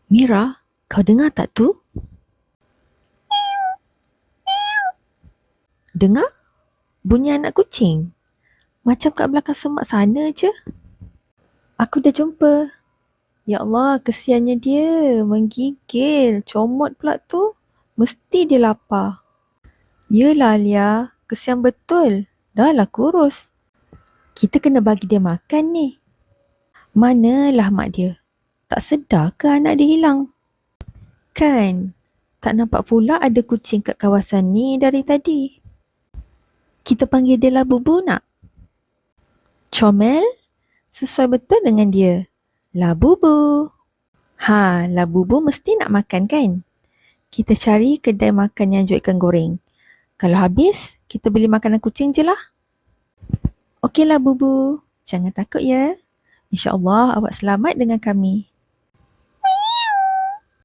Mira, kau dengar tak tu? Dengar? Bunyi anak kucing. Macam kat belakang semak sana je. Aku dah jumpa. Ya Allah, kesiannya dia. Menggigil. Comot pula tu. Mesti dia lapar. Yelah Alia, kesian betul. Dah lah kurus. Kita kena bagi dia makan ni. Manalah mak dia? Tak sedar ke anak dia hilang? Kan? Tak nampak pula ada kucing kat kawasan ni dari tadi. Kita panggil dia Labubu nak? Comel? Sesuai betul dengan dia. Labubu. Ha, Labubu mesti nak makan kan? Kita cari kedai makan yang jual ikan goreng. Kalau habis, kita beli makanan kucing je lah. Okey Labubu. Jangan takut ya. InsyaAllah awak selamat dengan kami.